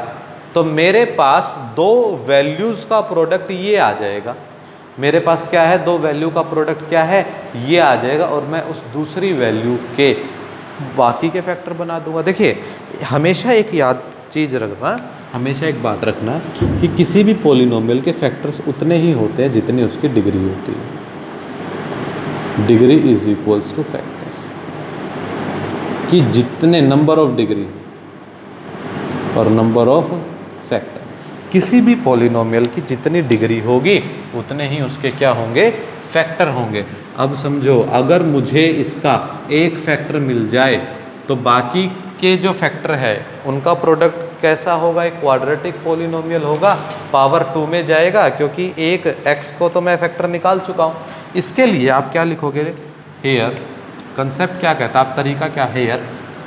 तो मेरे पास दो वैल्यूज़ का प्रोडक्ट ये आ जाएगा। मेरे पास क्या है, दो वैल्यू का प्रोडक्ट क्या है, ये आ जाएगा, और मैं उस दूसरी वैल्यू के बाकी के फैक्टर बना दूंगा। देखिए हमेशा एक याद चीज़ रखना, हमेशा एक बात रखना कि किसी भी पॉलिनोमियल के फैक्टर्स उतने ही होते हैं जितनी उसकी डिग्री होती है। Degree is equals two factors, कि जितने नंबर ऑफ डिग्री और नंबर ऑफ फैक्टर, किसी भी पॉलिनोमियल की जितनी डिग्री होगी उतने ही उसके क्या होंगे, फैक्टर होंगे। अब समझो, अगर मुझे इसका एक फैक्टर मिल जाए तो बाकी के जो फैक्टर है उनका प्रोडक्ट कैसा होगा, एक क्वाड्रेटिक पॉलिनोमियल होगा, पावर 2 में जाएगा, क्योंकि एक x को तो मैं फैक्टर निकाल चुका हूँ। इसके लिए आप क्या लिखोगे, हेयर कंसेप्ट क्या कहता है, आप तरीका क्या, हेयर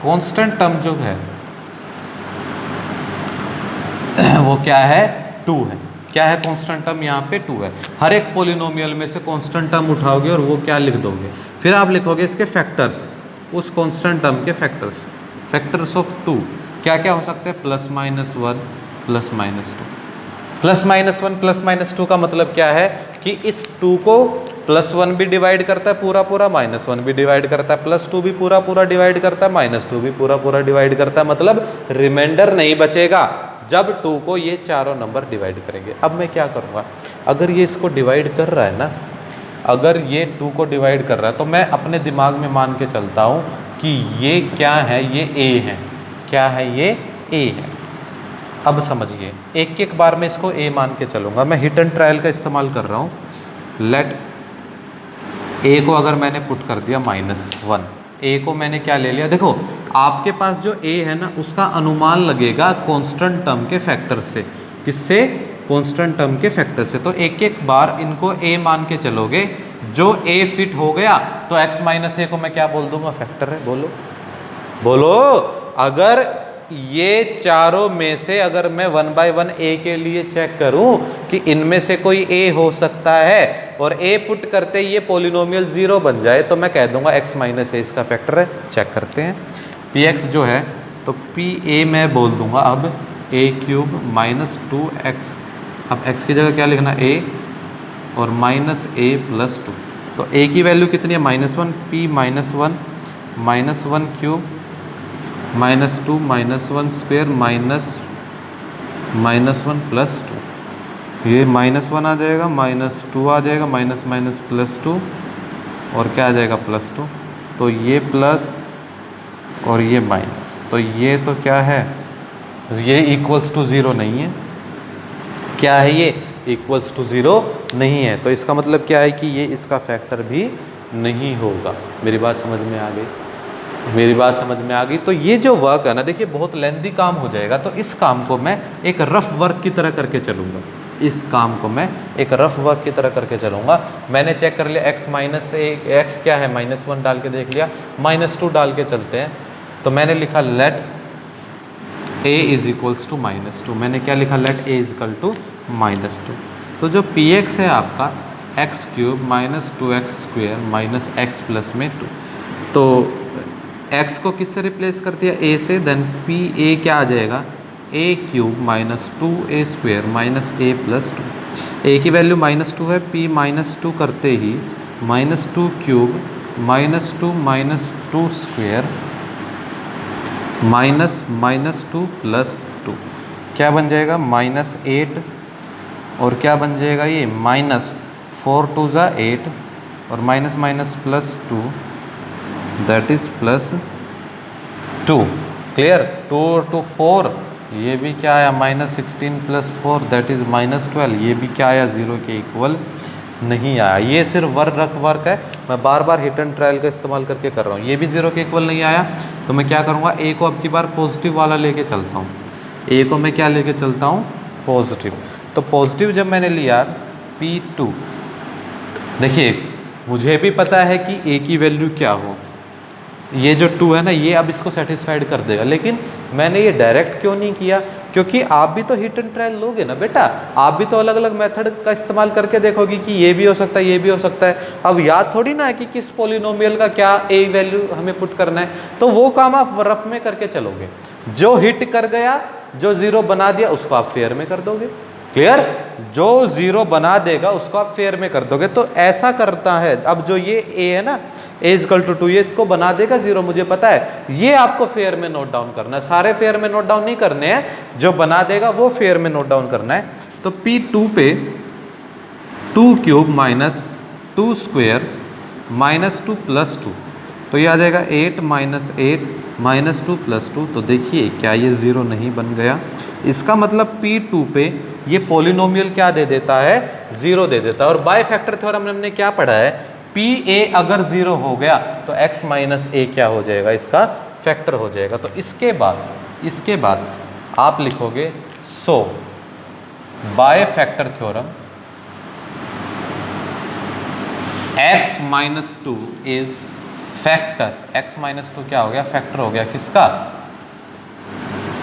कांस्टेंट टर्म जो है वो क्या है, 2 है। क्या है कांस्टेंट टर्म, यहाँ पे 2 है। हर एक पॉलिनोमियल में से कांस्टेंट टर्म उठाओगे और वो क्या लिख दोगे, फिर आप लिखोगे इसके फैक्टर्स, उस कांस्टेंट टर्म के फैक्टर्स, फैक्टर्स ऑफ 2 क्या क्या हो सकते हैं, plus minus 1 plus minus 2। Plus minus 1 plus minus 2 का मतलब क्या है कि इस 2 को प्लस 1 भी डिवाइड करता है पूरा पूरा, माइनस 1 भी डिवाइड करता है, प्लस 2 भी पूरा पूरा डिवाइड करता है, माइनस 2 भी पूरा पूरा डिवाइड करता है। मतलब रिमाइंडर नहीं बचेगा जब 2 को ये चारों नंबर डिवाइड करेंगे। अब मैं क्या करूँगा, अगर ये इसको डिवाइड कर रहा है ना, अगर ये 2 को डिवाइड कर रहा है तो मैं अपने दिमाग में मान के चलता हूँ कि ये क्या है, ये a है। क्या है, ये a है। अब समझिए, एक एक बार मैं इसको a मान के चलूँगा। मैं हिट एंड ट्रायल का इस्तेमाल कर रहा हूँ। लेट a को अगर मैंने पुट कर दिया -1, a को मैंने क्या ले लिया, देखो आपके पास जो a है ना उसका अनुमान लगेगा कांस्टेंट टर्म के फैक्टर से। किससे, कांस्टेंट टर्म के फैक्टर से। तो एक एक बार इनको a मान के चलोगे, जो a फिट हो गया तो x माइनस ए को मैं क्या बोल दूंगा, फैक्टर है। बोलो बोलो, अगर ये चारों में से अगर मैं 1 बाय 1 a के लिए चेक करूं कि इनमें से कोई a हो सकता है और a पुट करते ये पॉलिनोमियल 0 बन जाए, तो मैं कह दूंगा x माइनस ए इसका फैक्टर है। चेक करते हैं, px जो है तो pa मैं बोल दूंगा अब a क्यूब माइनस 2x, अब x की जगह क्या लिखना, a और माइनस a प्लस 2। तो a की वैल्यू कितनी है, -1, p -1 क्यूब -2 -1 स्क्वेयर -1 प्लस 2, ये -1 आ जाएगा, -2 आ जाएगा, माइनस माइनस प्लस 2, और क्या आ जाएगा, +2। तो ये प्लस और ये माइनस, तो ये तो क्या है, ये इक्वल्स टू 0 नहीं है। क्या है, ये इक्वल्स टू 0 नहीं है। तो इसका मतलब क्या है कि ये इसका फैक्टर भी नहीं होगा। मेरी बात समझ में आ गई, मेरी बात समझ में आ गई। तो ये जो वर्क है ना, देखिए बहुत लेंथी काम हो जाएगा, तो इस काम को मैं एक रफ वर्क की तरह करके चलूँगा। इस काम को मैं एक रफ वर्क की तरह करके चलूँगा। मैंने चेक कर लिया x माइनस ए, x क्या है, -1 डाल के देख लिया, -2 डाल के चलते हैं। तो मैंने लिखा let a is equals to -2। मैंने क्या लिखा, let a is equal to -2। तो जो px है आपका x cube minus 2x square minus x plus में 2, तो x को किससे रिप्लेस कर दिया, a से, देन pa क्या आ जाएगा, a cube minus 2a square minus a plus 2। a की वैल्यू -2 है, p -2 करते ही -2 क्यूब -2 स्क्वेयर -2 प्लस 2 क्या बन जाएगा, -8, और क्या बन जाएगा ये, -4 2 ज़ा 8 और minus plus 2 that is plus 2, clear. 2 to 4, ये भी क्या आया -16 + 4 दैट इज़ -12, ये भी क्या आया 0 के इक्वल नहीं आया। ये सिर्फ वर्क है, मैं बार बार हिट एंड ट्रायल का इस्तेमाल करके कर रहा हूँ। ये भी 0 के इक्वल नहीं आया, तो मैं क्या करूँगा, ए को अब की बार पॉजिटिव वाला लेके चलता हूँ। ए को मैं क्या लेके चलता हूँ, पॉजिटिव। तो पॉजिटिव जब मैंने लिया P2, देखिए मुझे भी पता है कि ए की वैल्यू क्या हो, ये जो 2 है ना, ये अब इसको सेटिस्फाइड कर देगा। लेकिन मैंने ये डायरेक्ट क्यों नहीं किया, क्योंकि आप भी तो हिट एंड ट्रायल लोगे ना बेटा, आप भी तो अलग अलग मेथड का इस्तेमाल करके देखोगे कि ये भी हो सकता है, ये भी हो सकता है। अब याद थोड़ी ना है कि किस पॉलिनोमियल का क्या ए वैल्यू हमें पुट करना है, तो वो काम आप रफ में करके चलोगे। जो हिट कर गया, जो 0 बना दिया, उसको आप फेयर में कर दोगे। क्लियर, जो 0 बना देगा उसको आप फेयर में कर दोगे। तो ऐसा करता है। अब जो ये a है ना, a = 2, ये इसको बना देगा 0, मुझे पता है। ये आपको फेयर में नोट डाउन करना है, सारे फेयर में नोट डाउन नहीं करने हैं, जो बना देगा वो फेयर में नोट डाउन करना है। तो P2 पे 2³ - 2² -2 + 2, तो ये आ जाएगा 8 - 8 -2 + 2। तो देखिए क्या ये 0 नहीं बन गया। इसका मतलब P2 पे ये पॉलिनोमियल क्या दे देता है, 0 दे देता है। और बाय फैक्टर थ्योरम में हमने क्या पढ़ा है, PA अगर 0 हो गया तो x - a क्या हो जाएगा, इसका फैक्टर हो जाएगा। तो इसके बाद आप लिखोगे so by factor theorem x - 2 is factor. x - 2 क्या हो गया, फैक्टर हो गया।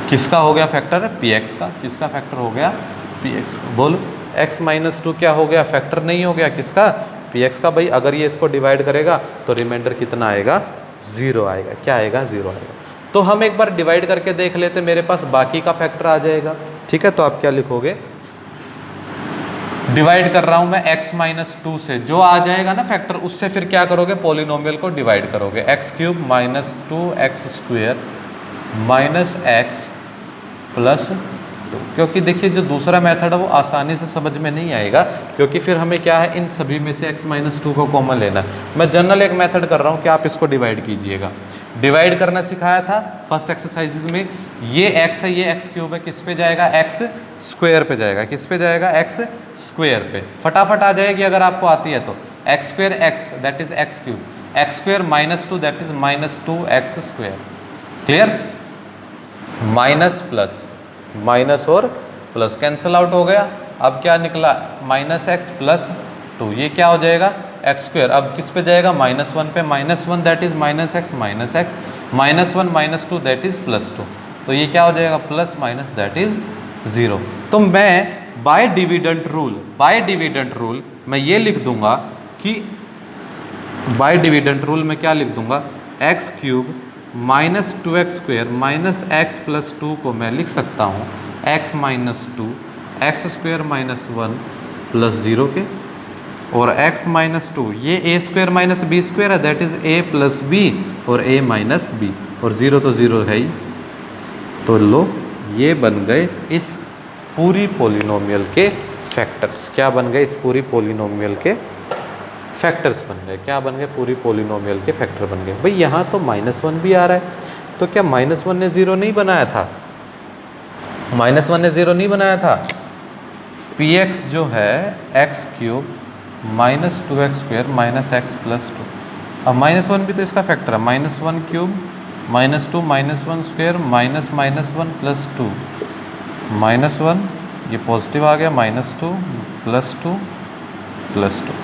किसका हो गया फैक्टर, px का। किसका फैक्टर हो गया, px का। बोलो, x - 2 क्या हो गया, फैक्टर नहीं हो गया, किसका, px का। भाई अगर ये इसको डिवाइड करेगा तो रिमाइंडर कितना आएगा, 0 आएगा। क्या आएगा, 0 आएगा। तो हम एक बार डिवाइड करके देख लेते, मेरे पास बाकी का फैक्टर आ जाएगा। ठीक है, तो आप क्या लिखोगे, डिवाइड कर रहा हूं मैं x - 2 से, जो आ जाएगा ना फैक्टर, उससे फिर क्या करोगे, पॉलिनोमियल को डिवाइड करोगे। x³ - 2x² - x + 2। क्योंकि देखिए जो दूसरा मेथड है वो आसानी से समझ में नहीं आएगा, क्योंकि फिर हमें क्या है, इन सभी में से x - 2 को कॉमन लेना है। मैं जनरल एक मेथड कर रहा हूँ कि आप इसको डिवाइड कीजिएगा। डिवाइड करना सिखाया था फर्स्ट एक्सरसाइजेज में। ये x है, ये x³ है, किस पे जाएगा, x² पे जाएगा। किस पे जाएगा, x² पे। फटाफट आ जाएगी अगर आपको आती है तो। x² x that is x³, x² - 2 that is -2x²। Clear, minus plus, minus और प्लस कैंसिल आउट हो गया। अब क्या निकला, -x + 2, ये क्या हो जाएगा, x²। अब किस पे जाएगा, -1 पे। -1 that is -x -1 - 2 that is +2। तो ये क्या हो जाएगा, प्लस माइनस दैट इज 0। तो मैं बाय डिविडेंड रूल मैं ये लिख दूंगा कि बाय डिविडेंड रूल में क्या लिख दूंगा, x³ - 2x² - x + 2 को मैं लिख सकता हूँ x - 2 x² - 1 + 0 के, और x - 2 ये a² - b² है दैट इज a + b और a - b, और 0 तो 0 है ही। तो लो, ये बन गए इस पूरी पॉलिनोमियल के फैक्टर्स। क्या बन गए, इस पूरी पॉलिनोमियल के फैक्टर्स बन गए। क्या बन गए, पूरी पॉलिनोमियल के फैक्टर बन गए। भाई यहाँ तो -1 भी आ रहा है, तो क्या -1 ने 0 नहीं बनाया था, -1 ने 0 नहीं बनाया था। px जो है x³ - 2x² - x + 2। अब -1 भी तो इसका फैक्टर है, -1³ - 2 - 1² -1 + 2 -1, ये पॉजिटिव आ गया, -2 + 2 + 2।